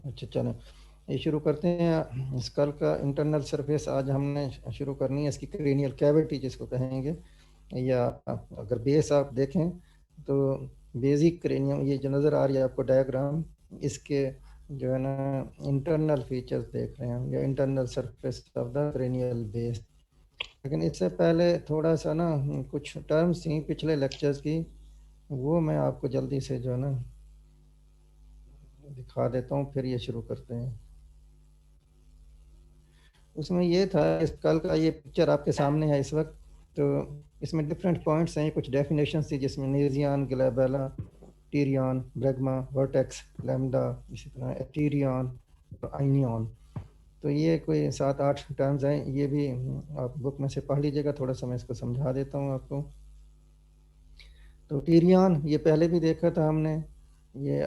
अच्छा चलें, ये शुरू करते हैं। स्कल का इंटरनल सरफेस आज हमने शुरू करनी है, इसकी क्रेनियल कैविटी जिसको कहेंगे, या अगर बेस आप देखें तो बेसिक क्रेनियम, ये जो नज़र आ रही है आपको डायग्राम, इसके जो है ना इंटरनल फीचर्स देख रहे हैं, या internal surface of the cranial base. लेकिन इससे पहले थोड़ा सा ना कुछ टर्म्स थी पिछले लेक्चर्स की, वो मैं आपको जल्दी से जो है ना दिखा देता हूँ, फिर ये शुरू करते हैं। उसमें ये था, इस कल का ये पिक्चर आपके सामने है इस वक्त, तो इसमें डिफरेंट पॉइंट्स हैं, कुछ डेफिनेशंस थी जिसमें नेजियन, ग्लोबेला, टीरियन, ब्रैग्मा, वर्टेक्स, लैम्डा, इसी तरह एटीरियन और आइनियन। तो ये कोई 7-8 टर्म्स हैं, ये भी आप बुक में से पढ़ लीजिएगा, थोड़ा सा मैं इसको समझा देता हूँ आपको। तो टीरियन ये पहले भी देखा था हमने, ये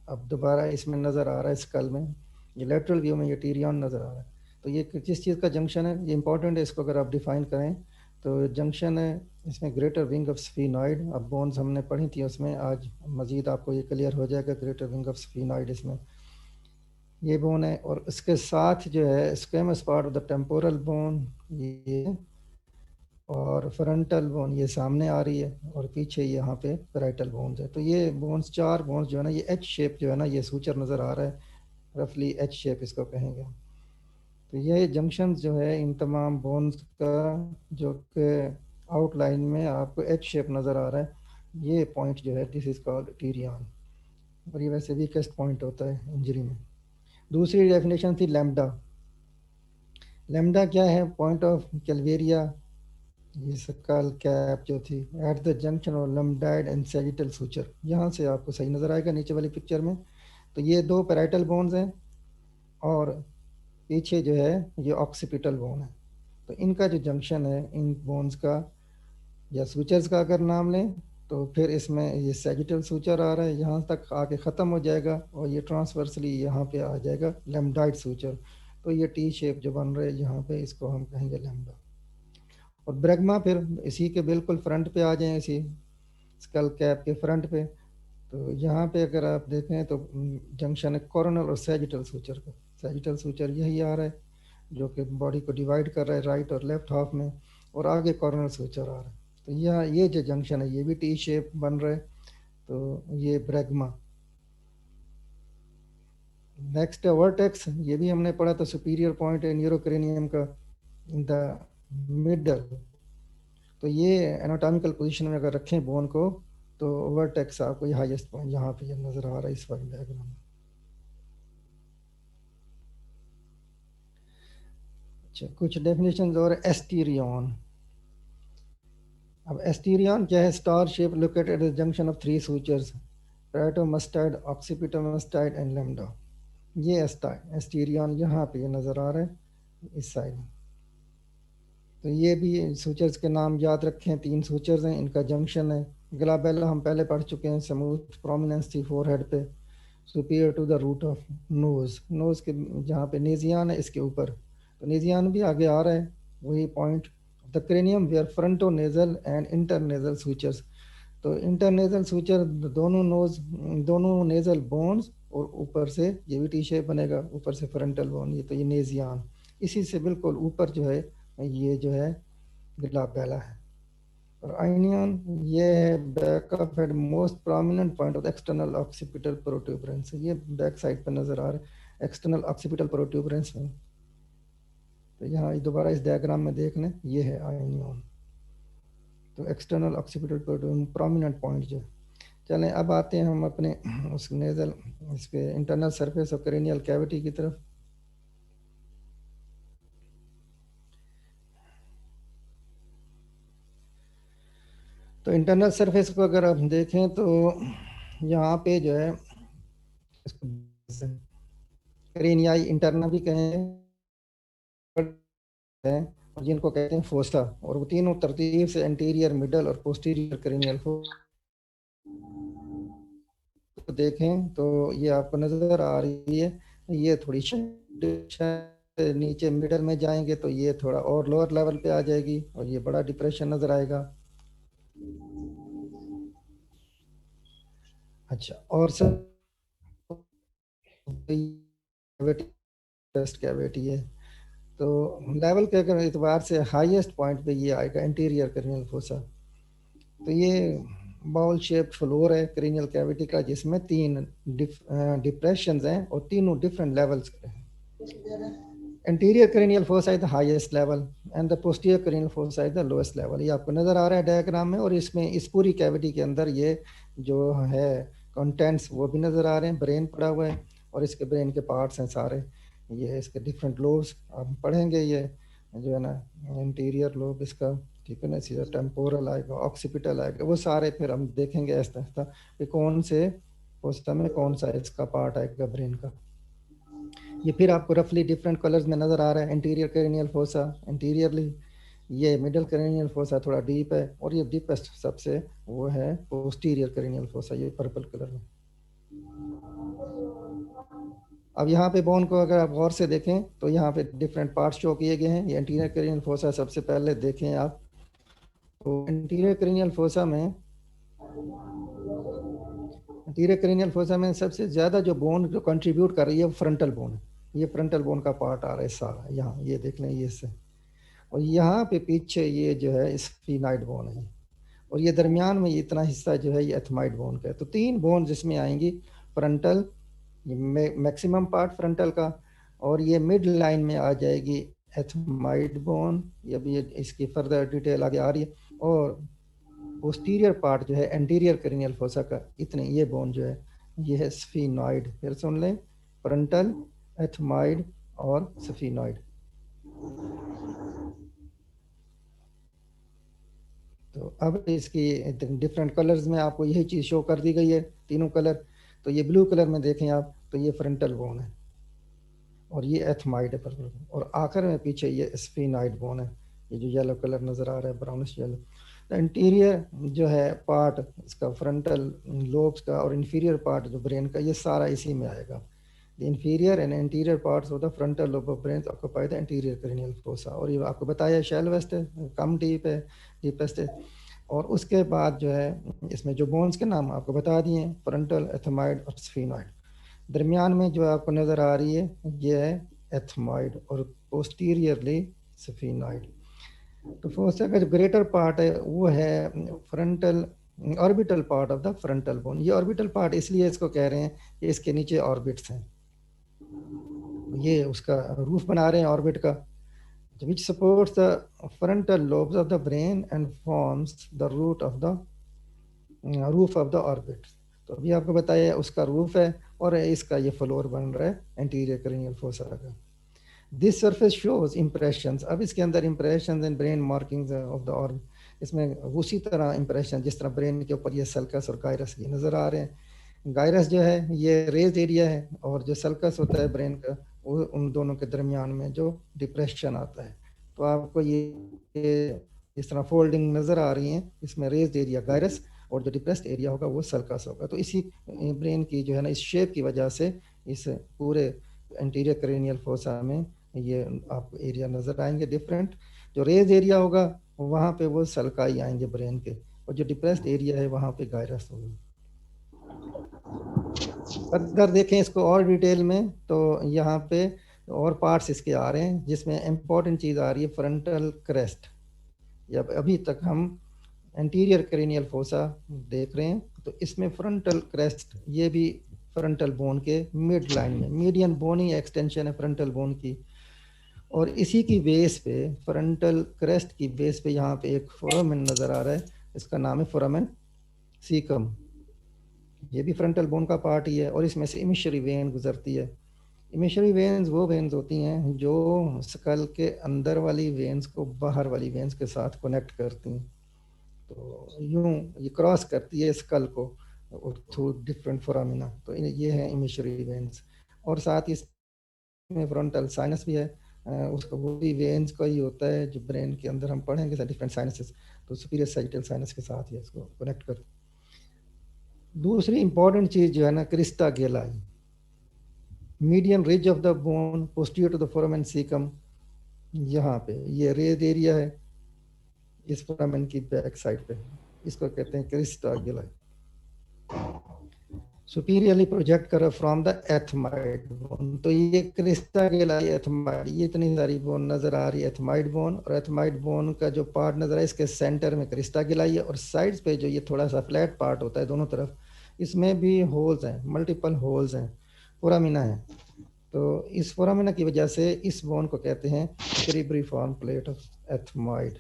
अब दोबारा इसमें नज़र आ रहा है स्कल में, ये लेटरल व्यू में ये टीरियन नज़र आ रहा है। तो ये किस चीज़ का जंक्शन है, ये इंपॉर्टेंट है, इसको अगर आप डिफाइन करें तो जंक्शन है इसमें ग्रेटर विंग ऑफ स्फीनॉइड। अब बोन्स हमने पढ़ी थी उसमें, आज मज़ीद आपको ये क्लियर हो जाएगा, ग्रेटर विंग ऑफ स्फीनॉइड इसमें ये बोन है, और इसके साथ जो है squamous part of the temporal bone ये, और फ्रंटल बोन ये सामने आ रही है, और पीछे यहाँ पे पैराइटल बोन्स है। तो ये बोन्स, चार बोन्स जो है ना, ये एच शेप जो है ना, ये सूचर नज़र आ रहा है, रफली एच शेप इसको कहेंगे। तो ये जंक्शन जो है इन तमाम बोन्स का, जो कि आउटलाइन में आपको एच शेप नज़र आ रहा है, ये पॉइंट जो है दिस इज़ कॉल्ड टीरियन, और ये वैसे वीकेस्ट पॉइंट होता है इंजरी में। दूसरी डेफिनेशन थी लैम्डा। लैम्डा क्या है, पॉइंट ऑफ कैलवेरिया, ये स्कल कैप जो थी एट द जंक्शन और लम्बाइड एंड सैजिटल सूचर, यहाँ से आपको सही नज़र आएगा नीचे वाली पिक्चर में। तो ये दो पैराइटल बोन्स हैं, और पीछे जो है ये ऑक्सीपिटल बोन है। तो इनका जो जंक्शन है इन बोन्स का या सूचर्स का अगर नाम लें, तो फिर इसमें ये सैजिटल सूचर आ रहा है, यहाँ तक आके ख़त्म हो जाएगा, और ये ट्रांसवर्सली यहाँ पे आ जाएगा लेम्डाइड सूचर। तो ये टी शेप जो बन रहा है यहाँ पे, इसको हम कहेंगे लेम्डा। और ब्रैग्मा फिर इसी के बिल्कुल फ्रंट पे आ जाए, इसी स्कल कैप के फ्रंट पे। तो यहाँ पे अगर आप देखें तो जंक्शन है कॉर्नल और सैजिटल सूचर का। सैजिटल सूचर यही आ रहा है जो कि बॉडी को डिवाइड कर रहा है राइट और लेफ्ट हाफ में, और आगे कॉर्नल सूचर आ रहा है। तो यहाँ ये जो जंक्शन है ये भी टी शेप बन रहा है, तो ये ब्रैग्मा। नेक्स्ट है वर्टेक्स, ये भी हमने पढ़ा था, सुपीरियर पॉइंट है न्यूरोक्रेनियम का इन द मिडल। तो ये एनाटॉमिकल पोजीशन में अगर रखें बोन को, तो वर्टेक्स आपको ये हाईएस्ट पॉइंट यहाँ पे ये नज़र आ रहा है इस वाले डायग्राम में। अच्छा, कुछ डेफिनेशन और एस्टीरियन। अब एस्टीरियन क्या है, star shape located at the junction of three sutures, parietomastoid, occipitomastoid and lambda. ये एस्टीरियन यहाँ पे ये नज़र आ रहा है इस साइड में। तो ये भी सूचर्स के नाम याद रखें, तीन सूचर्स हैं, इनका जंक्शन है। ग्लाबेला हम पहले पढ़ चुके हैं, स्मूथ प्रोमिनेंस थी फोरहेड पे, superior to the root of nose, nose के जहाँ पे नेजियान है इसके ऊपर, तो नेजियान भी आगे आ रहा है, वही point. The cranium where frontonasal and internasal sutures. तो इंटरनेजल सूचर दोनों नोज, दोनों नेजल बोन्स, और ऊपर से ये भी टी शेप बनेगा, ऊपर से फ्रंटल बोन, ये तो ये नेजियान, इसी से बिल्कुल ऊपर जो है ये जो है ग्लाबेला है। और आइनियन ये है back of head most prominent point of external occipital protuberance, ये बैक साइड पर नजर आ रहा है एक्सटर्नल ऑक्सीपिटल प्रोट्यूबरेंस में। तो यहाँ दोबारा इस डायग्राम में देख लें, ये है आइनियन, तो एक्सटर्नल ऑक्सीपिटल प्रोमिनेंट पॉइंट जो। चलें अब आते हैं हम अपने उस नेजल, इसके internal surface of cranial cavity की तरफ। तो इंटरनल सरफेस को अगर आप देखें तो यहाँ पे जो है इसको क्रेनियाई इंटरना भी कहें हैं, और जिनको कहते हैं फोसा, और वो तीनों तरतीब से एंटीरियर, मिडल और पोस्टीरियर क्रेनियल को देखें तो ये आपको नजर आ रही है, ये थोड़ी नीचे मिडल में जाएंगे तो ये थोड़ा और लोअर लेवल पे आ जाएगी, और ये बड़ा डिप्रेशन नजर आएगा। अच्छा, और सब कैविटी, टेस्ट कैविटी है। तो लेवल के अगर एतबार से हाईएस्ट पॉइंट पे ये आएगा एंटीरियर क्रेनियल फोसा। तो ये बाउल शेप फ्लोर है क्रेनियल कैविटी का, जिसमें तीन डिप्रेशंस हैं और तीनों डिफरेंट लेवल्स के हैं। Anterior cranial fossa is the highest level and the posterior cranial fossa is the lowest level. ये आपको नजर आ रहा है डायग्राम में। और इसमें इस पूरी कैविटी के अंदर ये जो है कंटेंट्स वो भी नजर आ रहे हैं। ब्रेन पड़ा हुआ है और इसके ब्रेन के पार्ट्स हैं सारे। ये इसके डिफरेंट लोब्स हम पढ़ेंगे। ये जो है ना इंटीरियर लोब इसका, ठीक है ना, सीधा टेम्पोरल आएगा, ऑक्सीपिटल आएगा, वो सारे फिर हम देखेंगे ऐसा ऐसा कि कौन से फोसा में कौन सा इसका पार्ट आएगा ब्रेन का। ये फिर आपको रफली डिफरेंट कलर्स में नजर आ रहा है। इंटीरियर क्रेनियल फोसा इंटीरियरली, ये मिडल क्रेनियल फोसा थोड़ा डीप है, और ये डीपेस्ट सबसे वो है पोस्टीरियर क्रेनियल फोसा, ये पर्पल कलर में। अब यहाँ पे बोन को अगर आप गौर से देखें तो यहाँ पे डिफरेंट पार्ट्स शो किए गए हैं। ये इंटीरियर क्रेनियल फोसा सबसे पहले देखें आप। तो इंटीरियर क्रेनियल फोसा में सबसे ज्यादा जो बोन जो कंट्रीब्यूट कर रही है वो फ्रंटल बोन है। ये फ्रंटल बोन का पार्ट आ रहा है सारा, यहाँ ये देख लें ये से। और यहाँ पे पीछे ये जो है स्फीनाइड बोन है, और ये दरमियान में ये इतना हिस्सा जो है ये एथमाइड बोन का है। तो तीन बोन जिसमें आएंगी, फ्रंटल, ये मैक्सिमम पार्ट फ्रंटल का, और ये मिड लाइन में आ जाएगी एथमाइड बोन, ये भी इसकी फर्दर डिटेल आगे आ रही है। और पोस्टीरियर पार्ट जो है एंटीरियर क्रेनियल फोसा का, इतने ये बोन जो है ये है स्फीनॉइड। फिर सुन लें, फ्रंटल, एथमाइड और स्फीनॉइड। तो अब इसकी डिफरेंट कलर्स में आपको यही चीज़ शो कर दी गई है, तीनों कलर। तो ये ब्लू कलर में देखें आप, तो ये फ्रंटल बोन है, और ये एथमाइड है पर्पल, और आखिर में पीछे ये स्फीनाइड बोन है, ये जो येलो कलर नज़र आ रहा है, ब्राउनिश येलो। तो इंटीरियर जो है पार्ट इसका फ्रंटल लोब्स का, और इंफीरियर पार्ट जो ब्रेन का, ये सारा इसी में आएगा। The inferior and interior parts of the frontal lobe of brain occupy the interior cranial fossa. और ये आपको बताया शैलोवेस्ट है, कम डीप है, डीपेस्ट है। और उसके बाद जो है इसमें जो बोन्स के नाम आपको बता दिए हैं, फ्रंटल, एथमाइड और स्फीनॉइड। दरमियान में जो आपको नज़र आ रही है ये है एथमाइड, और पोस्टीरियरली स्फीनॉइड। तो फोसा का जो ग्रेटर पार्ट है वो है frontal orbital part of the frontal bone. ये ऑर्बिटल पार्ट इसलिए इसको कह रहे हैं कि इसके नीचे ऑर्बिट्स हैं, ये उसका रूफ बना रहे हैं ऑर्बिट का, which supports the frontal lobes of the brain and forms the root of the roof of the orbit। तो अभी आपको बताया उसका रूफ है, और इसका ये फ्लोर बन रहा है एंटीरियर क्रेनियल फोसा का। This surface shows impressions. अब इसके अंदर impressions and brain markings of the ऑर्ब, इसमें उसी तरह इंप्रेशन जिस तरह ब्रेन के ऊपर ये सल्कस और गायरस ये नजर आ रहे हैं। गायरस जो है ये रेज एरिया है, और जो सल्कस होता है ब्रेन का, वो उन दोनों के दरमियान में जो डिप्रेशन आता है। तो आपको ये इस तरह फोल्डिंग नजर आ रही है, इसमें रेज एरिया गायरस, और जो डिप्रेस्ड एरिया होगा वो सल्कस होगा। तो इसी ब्रेन की जो है ना इस शेप की वजह से इस पूरे एंटीरियर क्रेनियल फोसा में ये आपको एरिया नजर आएंगे डिफरेंट। जो रेज एरिया होगा वहाँ पे वो सल्काई आएंगे ब्रेन के, और जो डिप्रेस्ड एरिया है वहाँ पे गायरस होगी। अगर देखें इसको और डिटेल में तो यहाँ पे और पार्ट्स इसके आ रहे हैं, जिसमें इम्पोर्टेंट चीज़ आ रही है फ्रंटल क्रेस्ट। जब अभी तक हम एंटीरियर क्रेनियल फोसा देख रहे हैं, तो इसमें फ्रंटल क्रेस्ट ये भी फ्रंटल बोन के मिड लाइन में, मीडियन बोन ही एक्सटेंशन है फ्रंटल बोन की। और इसी की बेस पे, फ्रंटल क्रेस्ट की बेस पे यहाँ पे एक फोरामेन नजर आ रहा है, इसका नाम है फोरामेन सीकम। ये भी फ्रंटल बोन का पार्ट ही है, और इसमें से इमिशरी वेन गुजरती है। इमिशरी वेन्स वो वेन्स होती हैं जो स्कल के अंदर वाली वेन्स को बाहर वाली वेन्स के साथ कनेक्ट करती हैं। तो यूं ये क्रॉस करती है स्कल को थ्रू डिफरेंट फोरामिना। तो ये है इमिशरी वेन्स। और साथ ही इसमें फ्रंटल साइनस भी है, उसका वो भी वेन्स का ही होता है जो ब्रेन के अंदर हम पढ़ेंगे डिफरेंट साइनसेस। तो सुपीरियर सैजिटल साइनस के साथ ही इसको कनेक्ट कर। दूसरी इंपॉर्टेंट चीज जो है ना, crista galli, median ridge of the bone posterior to the foramen caecum. यहाँ पे ये रेज एरिया है इस फोरामेन की बैक साइड पे, इसको कहते हैं क्रिस्टा गेलाई। सुपीरियरली प्रोजेक्ट करो फ्रॉम द एथमाइड बोन। तो ये क्रिस्टा गिलाई एथमाइड, ये इतनी सारी बोन नजर आ रही है एथमाइड बोन, और एथमाइड बोन का जो पार्ट नजर आ है इसके सेंटर में क्रिस्टा गिलाई है, और साइड्स पे जो ये थोड़ा सा फ्लैट पार्ट होता है दोनों तरफ, इसमें भी होल्स हैं, मल्टीपल होल्स हैं, फोरामिना है। तो इस फोरामिना की वजह से इस बोन को कहते हैं cribriform plate of ethmoid.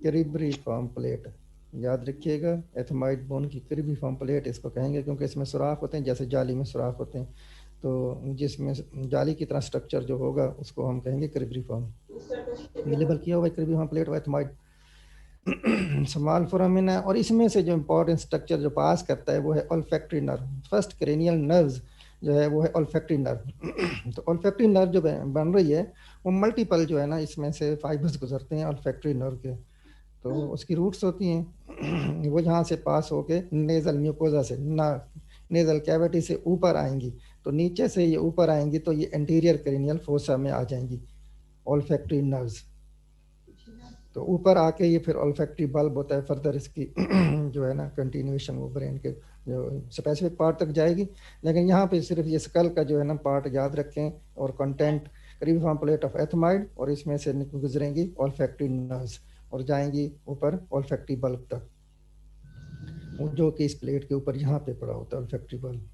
Cribriform plate याद रखिएगा, एथमाइड बोन की क्रिब्रिफॉर्म प्लेट इसको कहेंगे, क्योंकि इसमें सुराख होते हैं जैसे जाली में सुराख होते हैं, तो जिसमें जाली की तरह स्ट्रक्चर जो होगा उसको हम कहेंगे क्रिब्रिफॉर्म। ये लेबल किया हुआ है cribriform plate of ethmoid small foramina. और इसमें से जो इम्पोर्टेंट स्ट्रक्चर जो पास करता है वो है olfactory nerve. First cranial nerves जो है वो है ऑल्फैक्टरी नर्व। तो ऑल्फैक्टरी नर्व जो बन रही है वो मल्टीपल जो है ना इसमें से फाइबर्स गुजरते हैं ऑल्फैक्टरी नर्व के, तो उसकी रूट्स होती हैं, वो यहाँ से पास होके नेजल म्यूकोजा से ना नेजल कैविटी से ऊपर आएंगी, तो नीचे से ये ऊपर आएंगी तो ये एंटीरियर क्रेनियल फोसा में आ जाएंगी ऑल्फैक्टरी नर्व्स। तो ऊपर आके ये फिर ऑल्फैक्टरी बल्ब होता है, फर्दर इसकी जो है ना कंटिन्यूएशन वो ब्रेन के जो स्पेसिफिक पार्ट तक जाएगी। लेकिन यहाँ पे सिर्फ ये स्कल का जो है ना पार्ट याद रखें, और कंटेंट क्रिब्रिफॉर्म प्लेट ऑफ एथमाइड, और इसमें से गुजरेंगी ऑल्फैक्टरी नर्व्स और जाएंगी ऊपर ऑल्फैक्टरी बल्ब तक, जो कि इस प्लेट के ऊपर यहाँ पे पड़ा होता है ऑल्फैक्टरी बल्ब।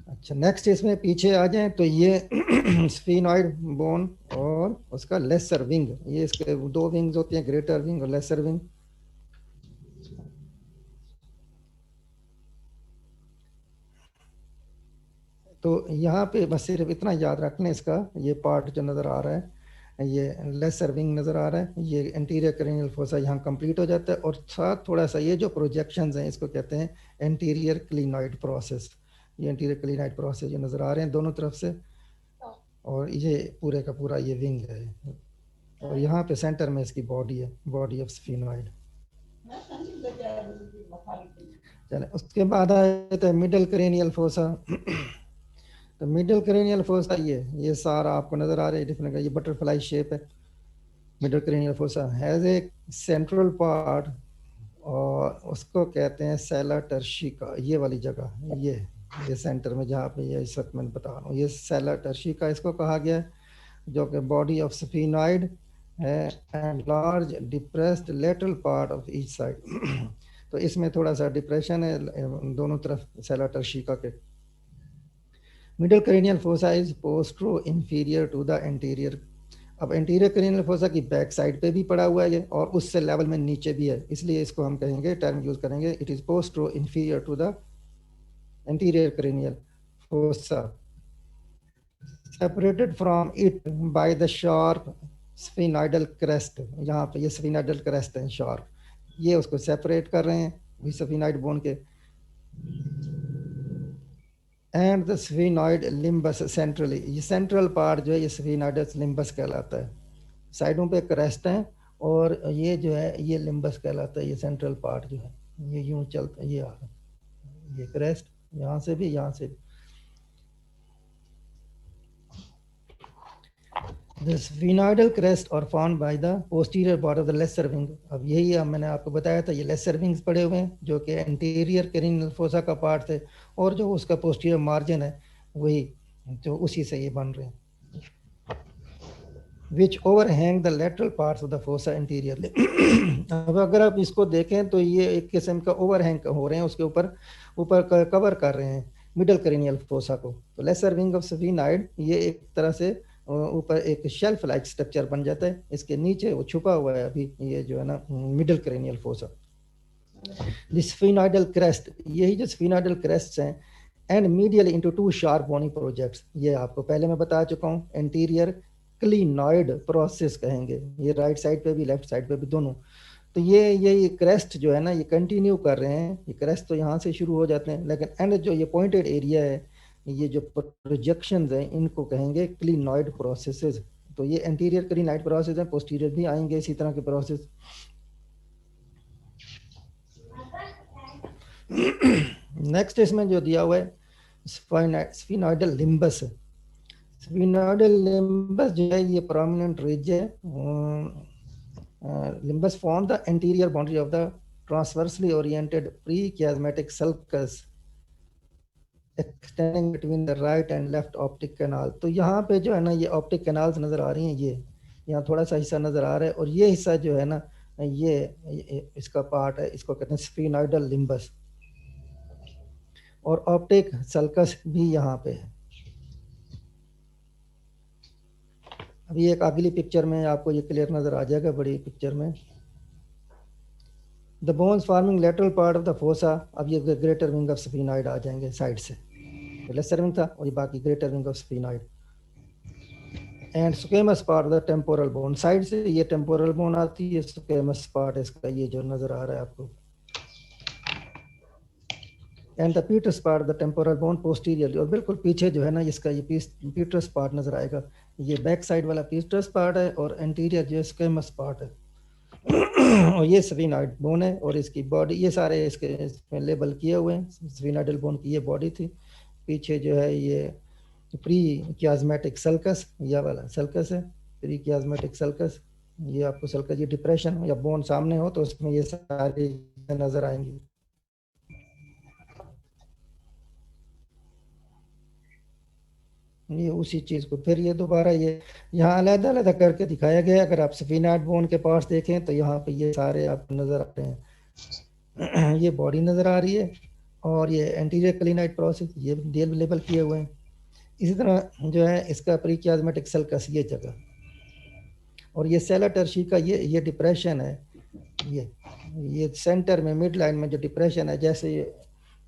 अच्छा, नेक्स्ट इसमें पीछे आ जाएं तो ये स्फीनॉइड बोन और उसका लेसर विंग, ये इसके दो विंग्स होती हैं, ग्रेटर विंग और लेसर विंग। तो यहाँ पे बस सिर्फ इतना याद रखना, इसका ये पार्ट जो नज़र आ रहा है ये लेसर विंग नज़र आ रहा है, ये एंटीरियर क्रेनियल फोसा यहाँ कंप्लीट हो जाता है, और साथ थोड़ा सा ये जो प्रोजेक्शंस हैं इसको कहते हैं एंटीरियर क्लिनॉइड प्रोसेस। ये एंटीरियर क्लिनॉइड प्रोसेस जो नज़र आ रहे हैं दोनों तरफ से, और ये पूरे का पूरा ये विंग है, और यहाँ पे सेंटर में इसकी बॉडी है, बॉडी ऑफ स्फीनॉइड। चले उसके बाद आ जाता है मिडल क्रेनियल फोसा। तो मिडल क्रेनियल फोसा ये सारा आपको नजर आ रहा है डिफरेंट, ये बटरफ्लाई शेप है। Middle cranial fossa has a central part, और उसको कहते हैं सेला टर्शिका, ये वाली जगह ये सेंटर में जहाँ पे ये इस वक्त मैं बता रहा हूँ, ये सेला टर्शिका इसको कहा गया है, जो कि बॉडी ऑफ स्फीनॉइड है and large depressed lateral part of each side. तो इसमें थोड़ा सा डिप्रेशन है दोनों तरफ सेला टर्शिका के। Middle cranial fossa is posteroinferior to the anterior. अब एंटीरियर क्रेनियल फोसा की बैक साइड पे भी पड़ा हुआ है ये, और उससे लेवल में नीचे भी है, इसलिए इसको हम कहेंगे, टर्म यूज करेंगे, it is posteroinferior to the anterior cranial fossa, separated from it by the sharp sphenoidal crest. यहाँ पे ये स्फिनॉइडल क्रेस्ट है शार्प, ये उसको सेपरेट कर रहे हैं स्फिनॉइड बोन के। And the sphenoid limbus centrally, ये सेंट्रल पार्ट जो है ये स्फिनॉइडस लिम्बस कहलाता है। साइडों पे क्रेस्ट है, और ये जो है ये लिम्बस कहलाता है, ये सेंट्रल पार्ट जो है ये यूं चलता है, ये आ रहा है ये क्रेस्ट, यहाँ से भी यहाँ से भी। The sphenoidal crest are found by the posterior part of the lesser wing। अब यही है मैंने आपको बताया था, ये lesser wings पड़े हुए हैं जो कि anterior cranial fossa का पार्ट थे, और जो उसका posterior margin है वही जो उसी से ये बन रहे हैं, which overhang the lateral parts of the fossa anteriorly। अब अगर आप इसको देखें तो ये एक किस्म का ओवरहैंग हो रहे हैं, उसके ऊपर ऊपर कवर कर रहे हैं मिडल क्रेनियल फोसा को। तो लेसर विंग ऑफ स्फिनॉइड ये एक तरह से ऊपर एक शेल्फ लाइक स्ट्रक्चर बन जाता है, इसके नीचे वो छुपा हुआ है अभी ये जो है ना middle cranial fossa. This sphenoidal crest, यही जो स्फिनॉइडल क्रेस्ट हैं, and medial into two sharp bony projects, ये आपको पहले मैं बता चुका हूँ, एंटीरियर क्लिनॉइड प्रोसेस कहेंगे, ये राइट साइड पे भी लेफ्ट साइड पे भी दोनों। तो ये क्रेस्ट जो है ना ये कंटिन्यू कर रहे हैं, ये क्रेस्ट तो यहाँ से शुरू हो जाते हैं, लेकिन एंड जो ये पॉइंटेड एरिया है, ये जो प्रोजेक्शंस हैं इनको कहेंगे क्लिनॉइड प्रोसेसेस। तो ये एंटीरियर क्लिनॉइड प्रोसेस है, पोस्टीरियर भी आएंगे इसी तरह के प्रोसेस। नेक्स्ट इसमें जो दिया हुआ है स्फिनॉइडल लिम्बस। स्फिनॉइडल लिम्बस जो है ये प्रोमिनेंट रिज है, limbus form the anterior boundary of the transversely oriented prechiasmatic sulcus extending between the right and left optic canal. तो यहाँ पे जो है ना ये ऑप्टिक कैनाल्स नज़र आ रही हैं, ये यहाँ थोड़ा सा हिस्सा नज़र आ रहा है, और ये हिस्सा जो है ना ये इसका पार्ट है, इसको कहते हैं स्फीनॉइडल लिम्बस, और ऑप्टिक सल्कस भी यहाँ पे है। अभी एक अगली पिक्चर में आपको ये क्लियर नज़र आ जाएगा, बड़ी पिक्चर में। The bones farming lateral part of the fossa, अब ये ग्रेटर विंग ऑफ स्फीनॉइड आ जाएंगे साइड से, लेसर विंग था और ये बाकी greater wing of sphenoid. And squamous part the temporal bone, side से ये टेम्पोरल बोन आती है, स्क्वेमस पार्ट इसका ये जो नज़र आ रहा है आपको। And the petrous part the temporal bone posteriorly, और बिल्कुल पीछे जो है ना इसका ये पीटर्स पार्ट नज़र आएगा, ये बैक साइड वाला पीटर्स पार्ट है, और एंटीरियर जो स्क्वेमस पार्ट है और ये स्फीनॉइड बोन है, और इसकी बॉडी ये सारे इसमें लेबल किए हुए हैं। स्फीनॉइडल बोन की ये बॉडी थी, पीछे जो है ये प्री कियाज्मेटिक सल्कस, यह वाला सल्कस है, प्री कियाज्मेटिक सल्कस, ये आपको सल्कस, ये डिप्रेशन या बोन सामने हो तो उसमें ये सारी नजर आएंगी। ये उसी चीज को फिर ये दोबारा ये यहाँ अलग-अलग करके दिखाया गया है। अगर आप स्फीनॉइड बोन के पार्ट्स देखें तो यहाँ पे ये सारे आपको नजर आ रहे हैं ये बॉडी नजर आ रही है, और ये एंटीरियर क्लिनाइड प्रोसेस ये लेबल किए हुए हैं। इसी तरह जो है इसका प्री कियाज्मेटिक सल्कस ये जगह, और ये सेला टर्शी का ये डिप्रेशन है, ये सेंटर में मिड लाइन में जो डिप्रेशन है, जैसे ये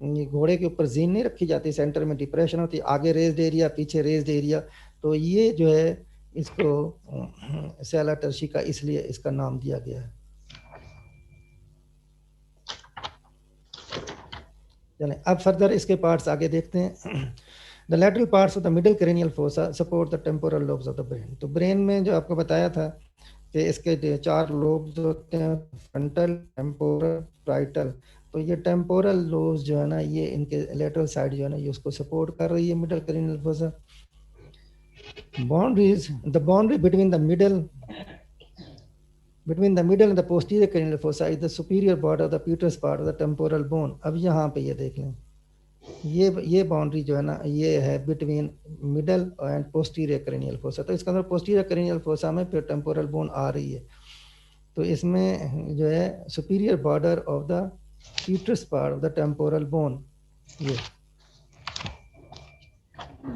घोड़े के ऊपर जीन नहीं रखी जाती, सेंटर में डिप्रेशन होती है, आगे रेज्ड एरिया पीछे रेज्ड एरिया, तो ये जो है इसको सेला टर्शी का इसलिए इसका नाम दिया गया है। चलें अब फर्दर इसके पार्ट्स आगे देखते हैं। The lateral parts of the middle cranial fossa support the temporal lobes of the brain. तो ब्रेन में जो आपको बताया था कि इसके 4 लोब्स होते हैं, फ्रंटल, टेम्पोरल, पाराइटल। तो ये टेम्पोरल लोब्स जो है ना ये इनके लेटरल साइड जो है ना ये उसको सपोर्ट कर रही है middle cranial fossa. Boundaries, the boundary between the middle and the posterior cranial fossa is the superior border of the pituitary part of the temporal bone। अब यहाँ पे ये देख लें, ये बाउंड्री जो है ना ये है between middle and posterior cranial fossa. तो इसका अंदर पोस्टीरियर क्रेनियल फोसा में फिर टेम्पोरल बोन आ रही है, तो इसमें जो है superior border of the petrous part of the temporal bone ये,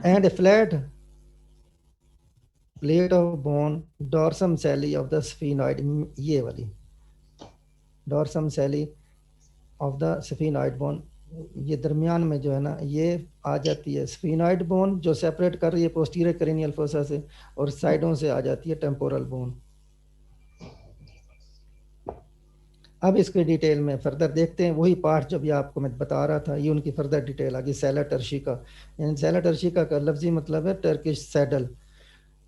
and a flat plate of bone dorsum sellae of the sphenoid, ये वाली dorsum sellae of the sphenoid bone, ये दरमियान में जो है ना ये आ जाती है स्फीनॉइड बोन जो सेपरेट कर रही है पोस्टीरियर क्रेनियल फोसा से, और साइडों से आ जाती है टेम्पोरल बोन। अब इसके डिटेल में फर्दर देखते हैं, वही पार्ट जो भी आपको मैं बता रहा था ये उनकी फर्दर डिटेल आ गई। सेला टर्शिका, यानी सेला टर्शिका का लफ्जी मतलब है टर्किश सैडल।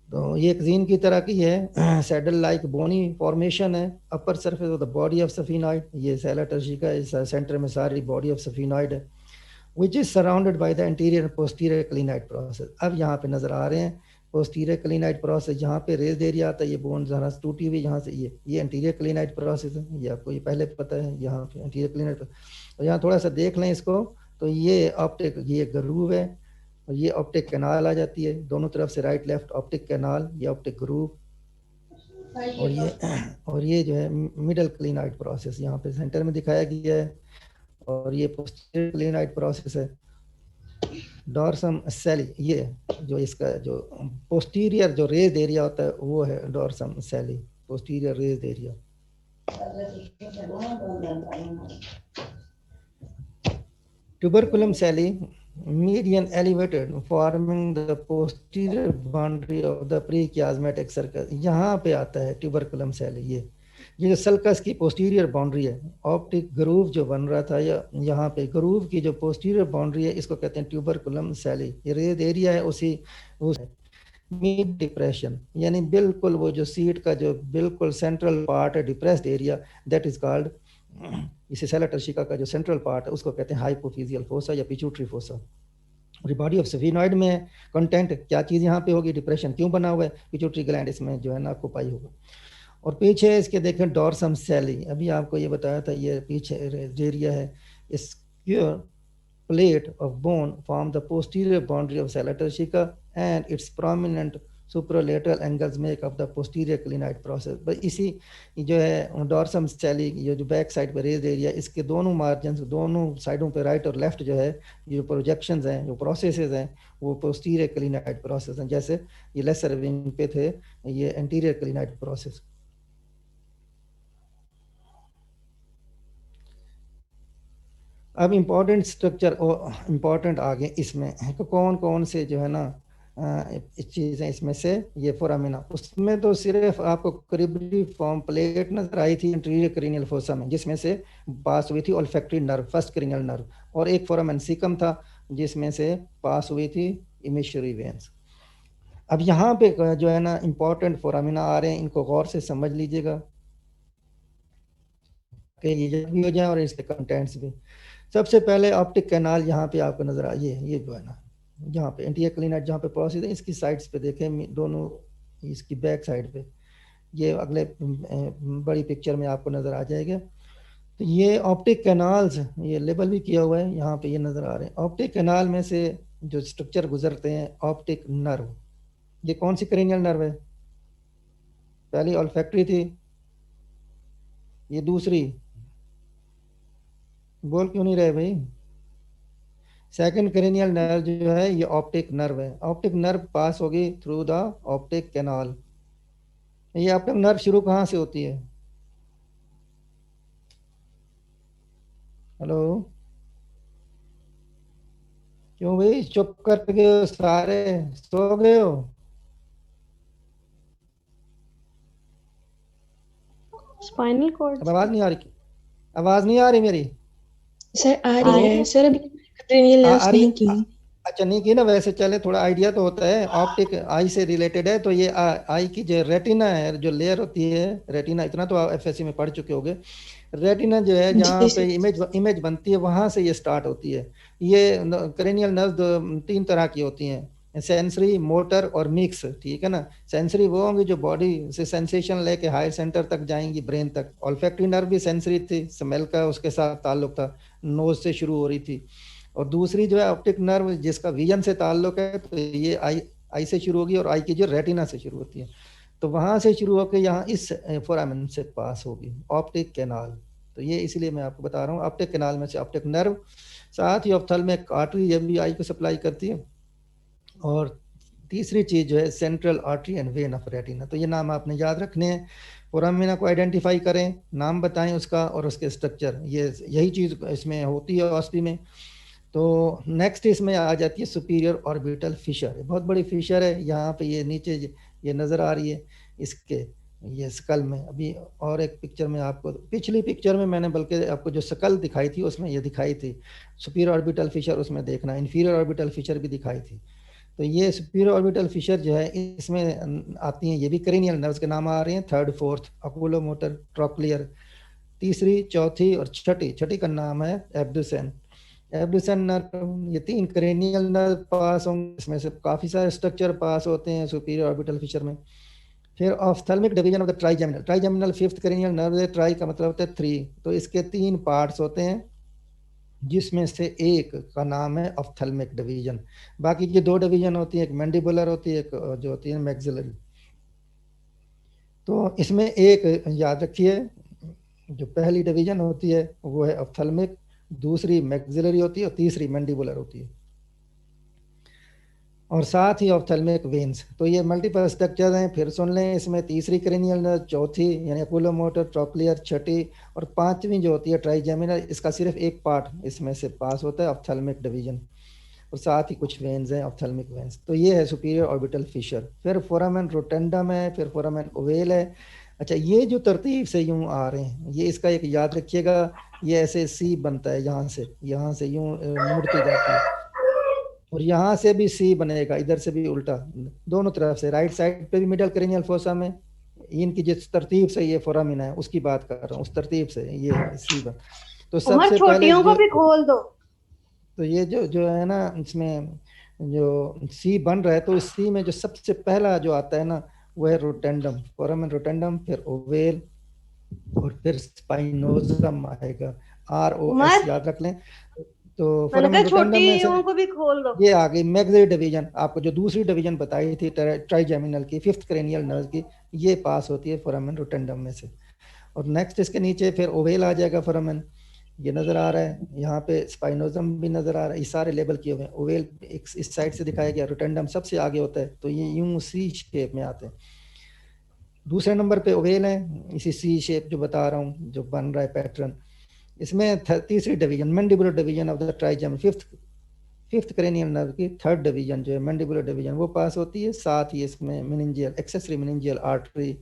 तो ये एक जीन की तरह की है, सैडल लाइक बोनी फॉर्मेशन है, upper surface of the body of sphenoid, ये सेला टर्शिका इस सेंटर में सारी बॉडी ऑफ सफीनॉइड है, which is surrounded by the anterior posterior clinoid process. अब यहाँ पे नजर आ रहे हैं पोस्टीरियर क्लिनाइड प्रोसेस, जहाँ पे रेज्ड एरिया आता है, ये बोन जरा टूटी हुई यहाँ से, ये एंटीरियर क्लिनाइड प्रोसेस है, ये आपको ये पहले पता है, यहाँ पे एंटीरियर क्लिनाइड। तो यहाँ थोड़ा सा देख लें इसको, तो ये ऑप्टिक, ये ग्रूव है, और ये ऑप्टिक कैनाल आ जाती है दोनों तरफ से, राइट लेफ्ट ऑप्टिक कैनाल, ये ऑप्टिक ग्रूव, और ये जो है मिडल क्लिनाइड प्रोसेस यहाँ पे सेंटर में दिखाया गया है, और ये पोस्टीरियर क्लिनाइड प्रोसेस है। डॉर्सम सैली, ये जो इसका जो पोस्टीरियर जो रेज्ड एरिया होता है वो है dorsum Sally, posterior raised area. Tuberculum Sally median elevated forming the posterior boundary of the prechiasmatic circle। यहाँ पे आता है ट्यूबरकुलम सैली, ये जो सल्कस की पोस्टीरियर बाउंड्री है, ऑप्टिक ग्रूव जो बन रहा था या यहाँ पे ग्रूव की जो पोस्टीरियर बाउंड्री है इसको कहते हैं ट्यूबरकुलम सैली। ये रेड एरिया है उसी मिड डिप्रेशन, यानी बिल्कुल वो जो सीट का जो बिल्कुल सेंट्रल पार्ट है depressed area, that is called, इसे सेला टर्शिका का जो सेंट्रल पार्ट है उसको कहते हैं हाइपोफिजियल फोसा या पिट्यूटरी फोसा। और बॉडी ऑफ स्फीनॉइड में कंटेंट क्या चीज़ यहाँ पे होगी, डिप्रेशन क्यों बना हुआ है, पिट्यूटरी ग्लैंड इसमें जो है ना ऑक्यूपाई होगा। और पीछे इसके देखें डॉर्सम सैली, अभी आपको ये बताया था ये पीछे एरिया है, इसके plate of bone form the posterior boundary of Salater shica, and its prominent supralateral angles make up the posterior clinoid process. बस इसी जो है डॉर्सम सैली, ये जो बैक साइड पे रेज एरिया, इसके दोनों मार्जिन, दोनों साइडों पे राइट और लेफ्ट जो है ये प्रोजेक्शंस हैं, जो प्रोसेसेस हैं, वो पोस्टीरियर क्लिनाइट प्रोसेस हैं। जैसे ये लेसर विंग पे थे, ये एंटीरियर क्लिनाइट प्रोसेस। अब इम्पोर्टेंट स्ट्रक्चर और इम्पोर्टेंट आगे इसमें कौन कौन से जो है ना चीज़ें इसमें से ये फोरामिना, उसमें तो सिर्फ आपको क्रिबरी फॉर्म प्लेट नजर आई थी एंटीरियर क्रेनियल फोसा में, जिसमें से पास हुई थी olfactory nerve, first cranial nerve, और एक फोरामेन सीकम था जिसमें से पास हुई थी इमिशरी वेन्स। अब यहाँ पे जो है ना इम्पोर्टेंट फोरामिना आ रहे हैं, इनको गौर से समझ लीजिएगा कि ये भी हो जाए और इसके कंटेंट्स भी। सबसे पहले ऑप्टिक कैनाल यहाँ पे आपको नजर आ, ये जो है ना यहाँ पे एंटीरियर क्लिनाइट जहाँ पे पॉसिबल है, इसकी साइड्स पे देखें दोनों, इसकी बैक साइड पे, ये अगले बड़ी पिक्चर में आपको नजर आ जाएगा। तो ये ऑप्टिक कैनाल्स, ये लेबल भी किया हुआ है यहाँ पे, ये नजर आ रहे हैं। ऑप्टिक कैनाल में से जो स्ट्रक्चर गुजरते हैं, ऑप्टिक नर्व, ये कौन सी क्रेनियल नर्व है? पहली ऑल्फैक्टरी थी, ये दूसरी, बोल क्यों नहीं रहे भाई? सेकंड क्रेनियल नर्व जो है ये ऑप्टिक नर्व है। ऑप्टिक नर्व पास होगी थ्रू द ऑप्टिक कैनाल। ये ऑप्टिक नर्व शुरू कहाँ से होती है? हेलो, क्यों भाई चुप कर गए हो सारे, सो गए हो? Spinal cord. अब आवाज नहीं आ रही? आवाज नहीं आ रही मेरी? सर आ रही है सर, अभी क्रेनियल नर्व्स आ रही नहीं की। अच्छा नहीं की ना, वैसे चले थोड़ा आइडिया तो होता है। ऑप्टिक आई से रिलेटेड है, तो ये आई की जो रेटिना है, जो लेयर होती है रेटिना, इतना तो आप एफएससी में पढ़ चुके होंगे। रेटिना जो है जहाँ पे इमेज बनती है, वहां से ये स्टार्ट होती है। ये क्रेनियल नर्व तीन तरह की होती हैं, सेंसरी, मोटर और मिक्स, ठीक है ना। सेंसरी वो होंगी जो बॉडी से सेंसेशन लेके हायर सेंटर तक जाएंगी, ब्रेन तक। ऑल्फैक्टरी नर्व भी सेंसरी थी, स्मेल का उसके साथ ताल्लुक था, नोज से शुरू हो रही थी। और दूसरी जो है ऑप्टिक नर्व जिसका विजन से ताल्लुक है, तो ये आई से शुरू होगी, और आई की जो रेटिना से शुरू होती है, तो वहां से शुरू होकर यहाँ इस फोरामेन से पास होगी ऑप्टिक कैनाल। तो ये इसलिए मैं आपको बता रहा हूँ, ऑप्टिक कैनाल में से ऑप्टिक नर्व, साथ ही ऑप्थेल्मिक आर्टरी ये भी आई को सप्लाई करती है। और तीसरी चीज जो है central artery and when of retina. तो ये नाम आपने याद रखने हैं। फोरामिना को आइडेंटिफाई करें, नाम बताएं उसका और उसके स्ट्रक्चर, ये यही चीज इसमें होती है ऑस्पी में। तो नेक्स्ट इसमें आ जाती है सुपीरियर ऑर्बिटल फिशर। बहुत बड़ी फिशर है, यहाँ पे ये नीचे ये नज़र आ रही है इसके, ये स्कल में। अभी और एक पिक्चर में आपको, पिछली पिक्चर में मैंने बल्कि आपको जो स्कल दिखाई थी उसमें ये दिखाई थी सुपीरियर ऑर्बिटल फिशर, उसमें देखना इन्फीरियर ऑर्बिटल फिशर भी दिखाई थी। तो ये सुपीरियर ऑर्बिटल फिशर जो है इसमें आती हैं, ये भी क्रेनियल नर्व्स के नाम आ रहे हैं, थर्ड, फोर्थ, अकुलोमोटर, ट्रोक्लियर, तीसरी, चौथी और छठी का नाम है एब्डुसेन। एब्डुसेन नर्व, ये तीन क्रेनियल नर्व पास होंगे, इसमें से काफी सारे स्ट्रक्चर पास होते हैं सुपीरियर ऑर्बिटल फिशर में। फिर ophthalmic division of the trigeminal, trigeminal fifth cranial nerve है, ट्राई का मतलब होता है थ्री, तो इसके तीन पार्ट्स होते हैं, जिसमें से एक का नाम है ऑफ्थेल्मिक डिवीजन। बाकी की दो डिवीजन होती है, एक मैंडिबुलर होती है, एक जो होती है मैक्सिलरी। तो इसमें एक याद रखिए, जो पहली डिवीजन होती है वो है ऑफ्थेल्मिक, दूसरी मैक्सिलरी होती है और तीसरी मैंडिबुलर होती है, और साथ ही ऑफ्थेल्मिक वेन्स। तो ये मल्टीपल स्ट्रक्चर हैं, फिर सुन लें। इसमें तीसरी क्रेनियल नर्व, चौथी यानी अकुलोमोटर, ट्रोक्लियर, छठी और पांचवी जो होती है ट्राइजेमिनल, इसका सिर्फ एक पार्ट इसमें से पास होता है ऑफ्थेल्मिक डिवीजन, और साथ ही कुछ वेन्स हैं ऑफ्थेल्मिक वेन्स। तो ये है सुपीरियर ऑर्बिटल फिशर। फिर फोरामेन रोटेंडम है, फिर फोरामेन ओवेल है। अच्छा, ये जो तरतीब से यूं आ रहे हैं, ये इसका एक याद रखिएगा, ये ऐसे सी बनता है, यहाँ से यूं मुड़ती जाती है, और यहाँ से भी सी बनेगा, इधर से भी उल्टा, दोनों तरफ से। राइट साइड पे भी मिडल क्रेनियल फोसा में, इनकी जिस तरतीब से ये फोरामिना है उसकी बात कर रहा हूँ, उस तरतीब से ये सी बन। तो सबसे पहले को भी खोल दो। तो ये जो है ना, इसमें जो सी बन रहा है, तो इस सी में जो सबसे पहला जो आता है ना, वो है रोटेंडम, फोरामेन रोटेंडम, फिर ओवेल, और फिर स्पाइनोजम आएगा, ROS याद रख लें। तो मैंने फोरामेन कहा छोटी रोटेंडम में से यूं को भी खोल दो। ये आ गई मैग्जिलरी डिवीजन, आपको जो दूसरी डिवीजन बताई थी ट्राइजेमिनल की, फिफ्थ क्रेनियल नर्व की, ये पास होती है फोरामेन रोटेंडम में से। और नेक्स्ट इसके नीचे फिर ओवेल आ जाएगा फोरामेन, ये नजर आ रहा है, यहाँ पे स्पाइनोजम भी नजर आ रहा है, ये सारे लेबल किए हुए हैं। ओवेल इस साइड से दिखाया गया, रोटेंडम सबसे आगे होता है, तो ये यूं सी शेप में आते हैं। दूसरे नंबर पे ओवेल है, इसी सी शेप जो बता रहा हूँ जो बन रहा है पैटर्न। इसमें तीसरी division mandibular division of the trigeminal, fifth cranial nerve की थर्ड डिवीजन जो है मैंडिबुलर डिवीजन, वो पास होती है। साथ ही इसमें मेनिंजियल एक्सेसरी मेनिंजियल आर्टरी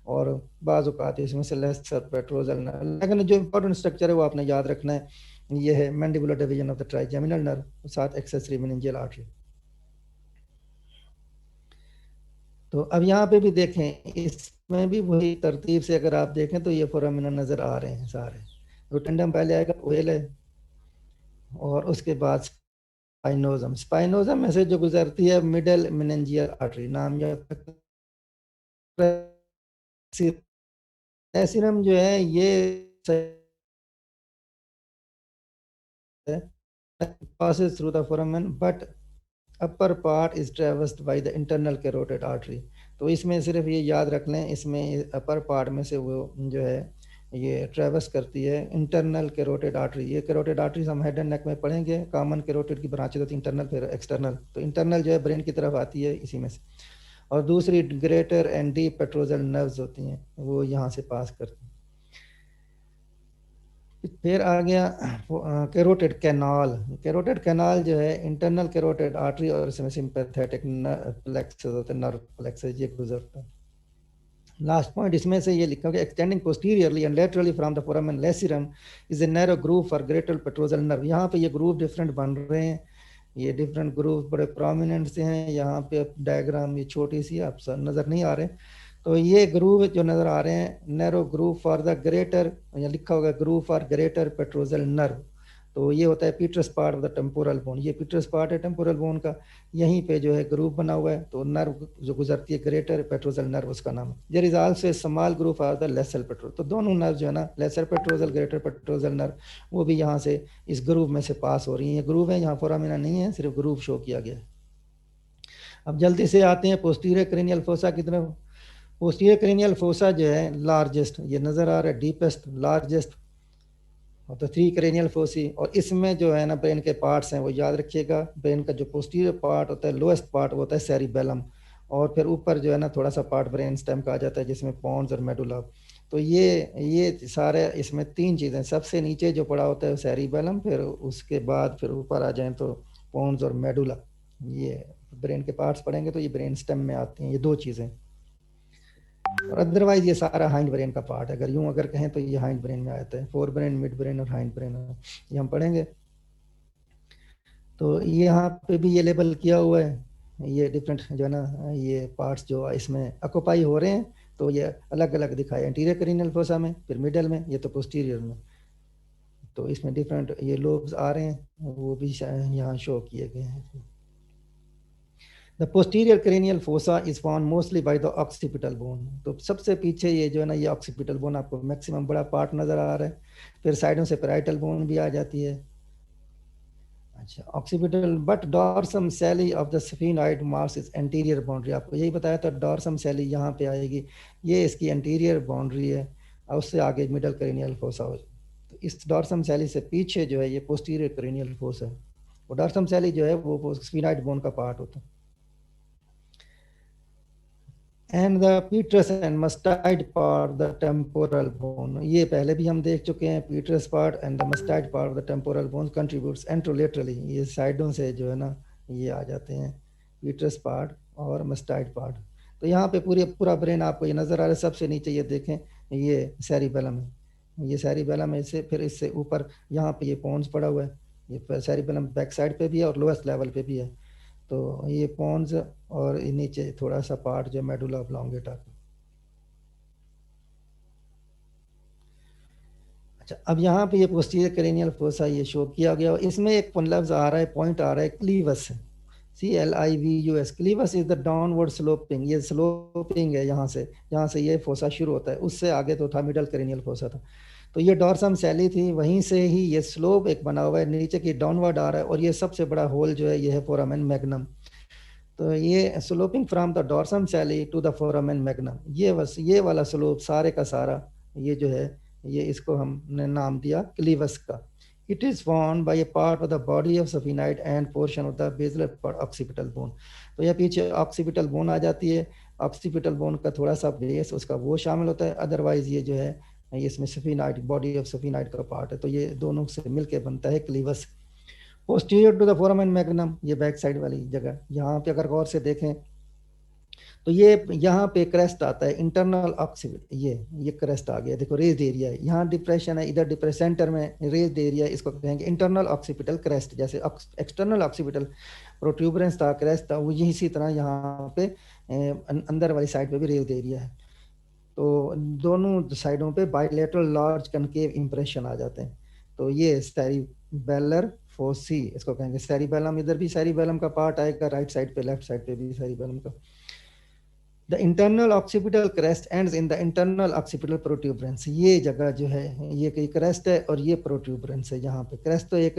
और बाज़ औक़ात इसमें से लेसर पेट्रोजल नर्व, लेकिन जो इंपॉर्टेंट स्ट्रक्चर है वो आपने याद रखना है, ये है mandibular division of the trigeminal nerve, साथ एक्सेसरी मेनिंजियल आर्टरी। तो अब यहाँ पे भी देखें, इसमें भी वही तरतीब से अगर आप देखें तो ये फोरामिना नजर आ रहे हैं सारे। रोटेंडम पहले आएगा, ओवेल है, और उसके बाद स्पाइनोजम, स्पाइनोजम में से जो गुजरती है मिडल मेनिंजियल आर्टरी, नाम याद, एसिनम जो है ये passes through the foramen but upper part is traversed by the internal carotid artery। तो इसमें सिर्फ ये याद रख लें, इसमें अपर पार्ट में से वो जो है ये ट्रेवर्स करती है इंटरनल कैरोटिड आर्टरी। ये कैरोटिड आर्टरीज हम हेड एंड नेक में पढ़ेंगे, कॉमन कैरोटिड की ब्रांचेज होती है, इंटरनल फिर एक्सटर्नल। तो इंटरनल जो है ब्रेन की तरफ आती है इसी में से, और दूसरी greater and deep petrosal nerves होती हैं, वो यहाँ से पास करती हैं। फिर आ गया कैरोटिड कैनाल। कैरोटिड कैनाल जो है इंटरनल कैरोटिड आर्टरी और इसमें सिंपैथेटिक प्लेक्सस होते हैं, नर्व प्लेक्सस, ये गुजरता है। लास्ट पॉइंट इसमें से ये लिखा गया, extending posteriorly and laterally from the foramen lacerum is a narrow groove for greater petrosal nerve. यहाँ पे ये ग्रूव डिफरेंट बन रहे हैं, ये डिफरेंट ग्रूव बड़े प्रोमिनेंट से हैं। यहाँ पे डायग्राम ये छोटी सी आप नजर नहीं आ रहे, तो ये ग्रूव जो नजर आ रहे हैं, narrow groove for the greater, या लिखा होगा groove for greater petrosal nerve. तो ये होता है Peters part of the temporal bone, ये पीटरस पार्ट है टेम्पोरल बोन का, यहीं पे जो है ग्रूव बना हुआ है। तो नर्व जो गुजरती है ग्रेटर पेट्रोजल नर्व, उसका नाम है। There is also a small groove for the lesser petrosal. तो दोनों नर्व जो है ना, lesser petrosal greater petrosal nerve, वो भी यहाँ से इस ग्रूव में से पास हो रही है। ये ग्रूव है, यहाँ फोरामिना नहीं है, सिर्फ ग्रूव शो किया गया है। अब जल्दी से आते हैं पोस्टीरियर क्रेनियल फोसा की तरफ। पोस्टीरियर क्रेनियल फोसा जो है लार्जेस्ट, ये नजर आ रहा है, डीपेस्ट लार्जेस्ट और तो 3 क्रेनियल फोसी। और इसमें जो है ना ब्रेन के पार्ट्स हैं वो याद रखिएगा। ब्रेन का जो पोस्टीरियर पार्ट होता है, लोएस्ट पार्ट होता है सेरिबेलम, और फिर ऊपर जो है ना थोड़ा सा पार्ट ब्रेन स्टेम का आ जाता है जिसमें पॉन्स और मेडुला। तो ये सारे इसमें 3 चीज़ें, सबसे नीचे जो पड़ा होता है सेरिबेलम, फिर उसके बाद फिर ऊपर आ जाएं तो पॉन्स और मेडुला। ये ब्रेन के पार्ट्स पढ़ेंगे तो ये ब्रेन स्टेम में आती हैं ये 2 चीज़ें। और अदरवाइज ये सारा हाइंड ब्रेन का पार्ट है, अगर कहें तो ये हाइंड ब्रेन में आता है। फोर ब्रेन, मिड ब्रेन और हाइंड ब्रेन, ये हम पढ़ेंगे। तो यहाँ पे भी ये लेबल किया हुआ है, ये डिफरेंट जो है ना ये पार्ट्स जो इसमें ऑक्युपाई हो रहे हैं, तो ये अलग अलग दिखाए, एंटीरियर क्रेनियल फोसा में, फिर मिडल में, ये तो पोस्टीरियर में। तो इसमें डिफरेंट ये लोब्स आ रहे हैं, वो भी यहाँ शो किए गए हैं। The posterior cranial fossa is formed mostly by the occipital bone। तो सबसे पीछे ये जो है ना ये occipital bone आपको मैक्सिमम बड़ा पार्ट नजर आ रहा है, फिर साइडों से parietal bone भी आ जाती है। अच्छा, occipital but dorsum celli of the sphenoid mass is anterior boundary, आपको यही बताया था dorsum celli यहाँ पे आएगी, ये इसकी anterior boundary है, और उससे आगे middle cranial fossa हो। तो इस dorsum celli से पीछे जो है ये posterior cranial fossa है। वो dorsum celli जो है वो sphenoid bone का पार्ट होता है। And the petrous and mustard part the temporal bone, ये पहले भी हम देख चुके हैं। petrous part and the mustard part of the temporal bone contributes anterolaterally, ये साइडों से जो है ना ये आ जाते हैं petrous part और mustard part। तो यहाँ पे पूरा ब्रेन आपको ये नजर आ रहा है। सबसे नीचे ये देखें, ये सेरिबेलम है, ये सेरिबेलम है, इससे फिर इससे ऊपर यहाँ पे ये पोन्स पड़ा हुआ है, ये सेरिबेलम बैक साइड पे भी है और लोएस्ट लेवल पे भी है। तो ये पॉन्स और नीचे थोड़ा सा पार्ट जो मेडुला ऑब्लोंगेटा। अच्छा, अब यहाँ पे ये पोस्टीरियर क्रेनियल फोसा ये शो किया गया। इसमें एक लफ्ज आ रहा है, पॉइंट आ रहा है, clivus, CLIVUS। Clivus is the downward sloping, ये स्लोपिंग है, यहाँ से ये फोसा शुरू होता है, उससे आगे तो था मिडल क्रेनियल फोसा था। तो ये डॉर्सम सैली थी, वहीं से ही ये स्लोप एक बना हुआ है नीचे की डाउनवर्ड आ रहा है, और ये सबसे बड़ा होल जो है ये है फोरामेन मैग्नम। तो ये sloping from the dorsum sellae to the foramen magnum, ये बस ये वाला स्लोप सारे का सारा ये जो है ये इसको हमने नाम दिया क्लीवस का। It is formed by a part of the body of sphenoid and portion of the basilar occipital bone. तो ये पीछे ऑक्सीपिटल बोन आ जाती है, ऑक्सीपिटल बोन का थोड़ा सा बेस उसका वो शामिल होता है, अदरवाइज ये जो है ये इसमें सफिनाइड बॉडी ऑफ सफिनाइड का पार्ट है। तो ये दोनों से मिलके बनता है clivus. Posterior to the foramen magnum, ये बैक साइड वाली जगह, यहाँ पे अगर गौर से देखें तो ये यहाँ पे क्रेस्ट आता है इंटरनल ऑक्सीपिटल, ये क्रेस्ट आ गया, देखो रेज्ड एरिया है, यहाँ डिप्रेशन है, इधर डिप्रेस सेंटर में रेज्ड एरिया, इसको कहेंगे इंटरनल ऑक्सीपिटल क्रेस्ट। जैसे एक्सटर्नल ऑक्सीपिटल प्रोट्यूबरेंस था, क्रेस्ट था, वो यही इसी तरह यहाँ पे अंदर वाली साइड पे भी रेज्ड एरिया है। तो दोनों साइडों पे बाइलेटरल लार्ज कनकेव इंप्रेशन आ जाते हैं। तो ये सेरिबेलर फोसी इसको कहेंगे, सेरिबेलम, इधर भी सेरिबेलम का पार्ट आएगा राइट साइड पे, लेफ्ट साइड पे भी सेरिबेलम का। The internal occipital crest ends in the internal occipital protuberance, ये जगह जो है ये क्रेस्ट है और ये प्रोट्यूबरेंस है। यहाँ पे क्रेस्ट तो एक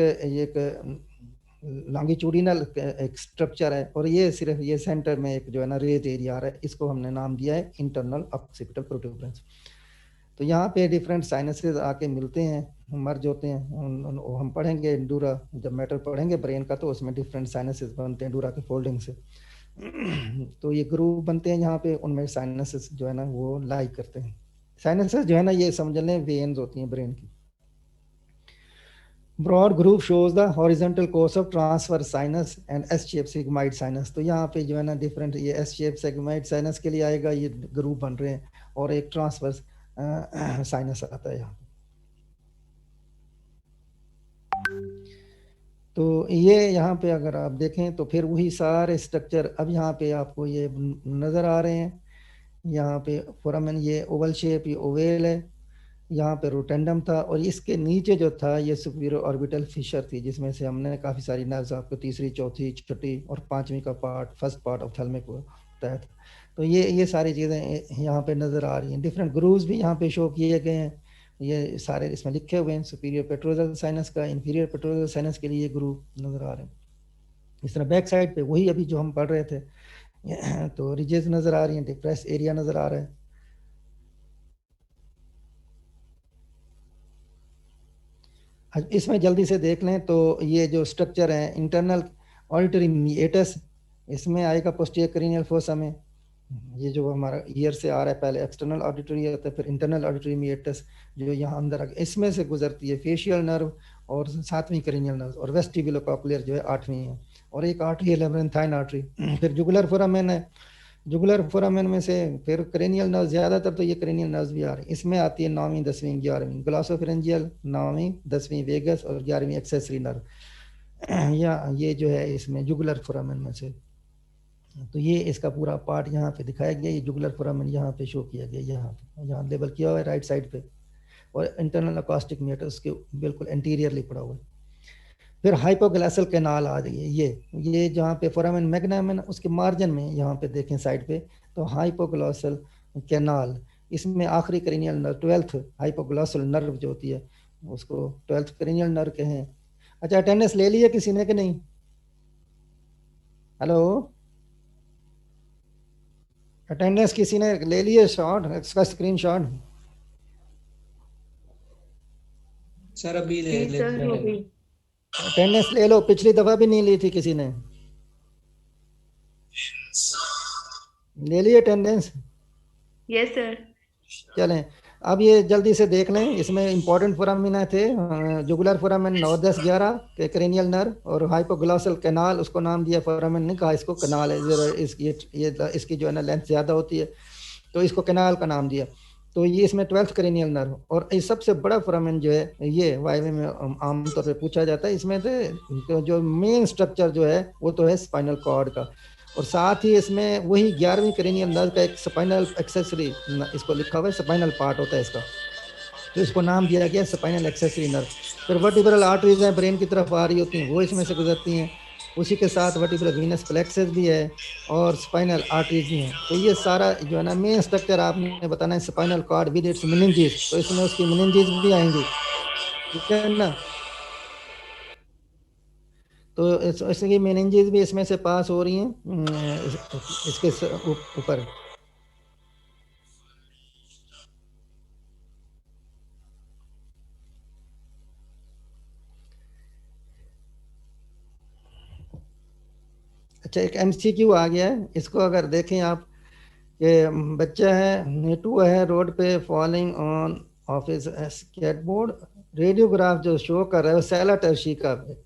लॉन्गिट्यूडिनल एक स्ट्रक्चर है, और ये सिर्फ ये सेंटर में एक जो है ना रेज एरिया आ रहा है, इसको हमने नाम दिया है इंटरनल ऑक्सीपिटल प्रोट्यूबरेंस। तो यहाँ पे डिफरेंट साइनसेस आके मिलते हैं, मर्ज होते हैं, हम पढ़ेंगे डूरा जब मैटर पढ़ेंगे ब्रेन का, तो उसमें डिफरेंट साइनसेस बनते हैं डूरा के फोल्डिंग से। तो ये ग्रूव बनते हैं यहाँ पे, उनमें साइनसेस जो है ना वो लाई करते हैं। साइनसेस जो है ना ये समझ लें वेन्स होती हैं ब्रेन की। Broad groove shows the horizontal course of transverse sinus and S shape sigmoid sinus. तो यहाँ पे जो है ना डिफरेंट ये एस शेप सिग्माइड साइनस के लिए आएगा, ये ग्रूव बन रहे हैं, और एक ट्रांसफर साइनस आता है यहाँ। तो ये यहाँ पे अगर आप देखें तो फिर वही सारे स्ट्रक्चर अब यहाँ पे आपको ये नज़र आ रहे हैं। यहाँ पे फोरामेन ये ओवल शेप, ये ओवेल है, यहाँ पे रोटेंडम था, और इसके नीचे जो था ये सुपीरियर ऑर्बिटल फिशर थी, जिसमें से हमने काफ़ी सारी नर्व्स आपको तीसरी, चौथी, छठी और पांचवी का part, first part of thalamic को बताया था। तो ये सारी चीज़ें यहाँ पे नज़र आ रही हैं। डिफरेंट ग्रूव्स भी यहाँ पे शो किए गए हैं, ये सारे इसमें लिखे हुए हैं। सुपीरियर पेट्रोजल साइनस का, इंफीरियर पेट्रोजल साइनस के लिए ये ग्रूव नज़र आ रहे हैं। इस तरह बैक साइड पे वही अभी जो हम पढ़ रहे थे, तो रिजेस नज़र आ रही हैं, डिप्रेस एरिया नज़र आ रहा है। इसमें जल्दी से देख लें तो ये जो स्ट्रक्चर है इंटरनल ऑडिटरी मीएटस, इसमें आएगा पोस्टीरियर क्रेनियल फोसा में, ये जो हमारा ईयर से आ रहा है, पहले एक्सटर्नल ऑडिटरी आता है, फिर इंटरनल ऑडिटरी मीएटस जो यहाँ अंदर आ, इसमें से गुजरती है फेशियल नर्व और 7वीं क्रेनियल नर्व, और वेस्टिबुलोकॉक्लियर जो है 8वीं है, और एक आर्टरी है लेबरेंथाइन आर्टरी। फिर जुगुलर फोरामेन है, जुगुलर फोरामेन में से फिर क्रेनियल नर्व, ज्यादातर तो ये क्रेनियल नर्व भी आ रही है, इसमें आती है 9वीं, 10वीं, 11वीं ग्लॉसोफेरेंजियल, 9वीं, 10वीं वेगस और 11वीं एक्सेसरी नर्व, या ये जो है इसमें जुगुलर फोरामेन में से। तो ये इसका पूरा पार्ट यहाँ पे दिखाया गया, ये जुगुलर फोरामेन यहाँ पे शो किया गया, यहाँ लेबल किया हुआ है राइट साइड पे, और इंटरनल अकॉस्टिक मीटर उसके बिल्कुल एंटीरियरली पड़ा हुआ है। फिर हाइपोग्लासल कैनाल आ गई है, ये जहाँ पे फोरामेन मैग्नम है उसके मार्जिन में यहाँ पे देखें साइड पे, तो हाइपोग्लासल कैनाल, इसमें आखिरी cranial nerve 12th hypoglossal nerve जो होती है उसको 12th क्रेनियल नर्व कहें। अच्छा, अटेंडेंस ले लिया किसी ने कि नहीं? हेलो, अटेंडेंस किसी ने ले लिए शॉट, इसका स्क्रीन शॉट? सर अभी ले अटेंडेंस ले लो, पिछली दफा भी नहीं ली थी किसी ने, ले ली अटेंडेंस? Yes sir. चलें अब ये जल्दी से देख लें, इसमें इंपॉर्टेंट फोरामिना थे, जुगुलर फोरामेन 9, 10, 11 के क्रेनियल नर्व, और हाइपोग्लासल कैनाल उसको नाम दिया, फोरामेन नहीं कहा इसको, कैनाल है, इसकी जो है ना लेंथ ज़्यादा होती है तो इसको कैनाल का नाम दिया। तो ये इसमें 12th क्रेनियल नर्व, और ये सबसे बड़ा फोरामेन जो है ये वाइवे में आमतौर पे पूछा जाता है, इसमें तो जो मेन स्ट्रक्चर जो है वो तो है स्पाइनल कॉर्ड का, और साथ ही इसमें वही 11वीं क्रेनियल नर्व का एक स्पाइनल एक्सेसरी, इसको लिखा हुआ है स्पाइनल पार्ट होता है इसका, तो इसको नाम दिया गया स्पाइनल एक्सेसरी नर्व। फिर वर्टिब्रल आर्टरीज हैं ब्रेन की तरफ आ रही होती हैं, वो इसमें से गुजरती हैं, उसी के साथ वर्टिब्रल वीनस प्लेक्सस भी है और स्पाइनल आर्टरीज भी हैं। तो ये सारा जो है ना मेन स्ट्रक्चर आपने बताना है spinal cord with its meninges, तो इसमें उसकी मेनिंजेस भी आएंगी, ठीक है ना। तो इसकी मेनिंजेस भी इसमें से पास हो रही हैं इसके ऊपर। अच्छा, एक MCQ आ गया है, इसको अगर देखें आप कि बच्चा है, नीटू है रोड पे falling on off his skateboard, radiograph जो शो कर रहा है वो सैला टर्शी का है।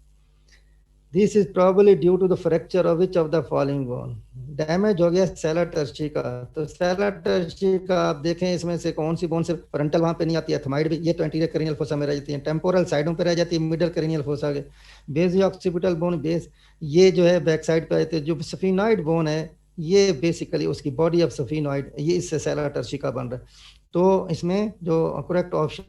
This is probably due to the fracture of which of the following bone, damage हो गया सैला टर्शी का। तो सैला टर्शी का आप देखें इसमें से कौन सी बोन से, फ्रंटल वहां पे नहीं आती है, थमाइड भी, ये तो एंटीरियर क्रेनियल फोसा में रह जाती है, टेम्पोरल साइडों पे रह जाती है, मिडल क्रेनियल फोसा के बेस ऑक्सीपिटल बोन बेस, ये जो है बैक साइड पे आते हैं। जो सफिनॉइड बोन है ये बेसिकली उसकी बॉडी ऑफ सफिनॉइड, ये इससे सैला टर्शी का बन रहा है। तो इसमें जो करेक्ट ऑप्शन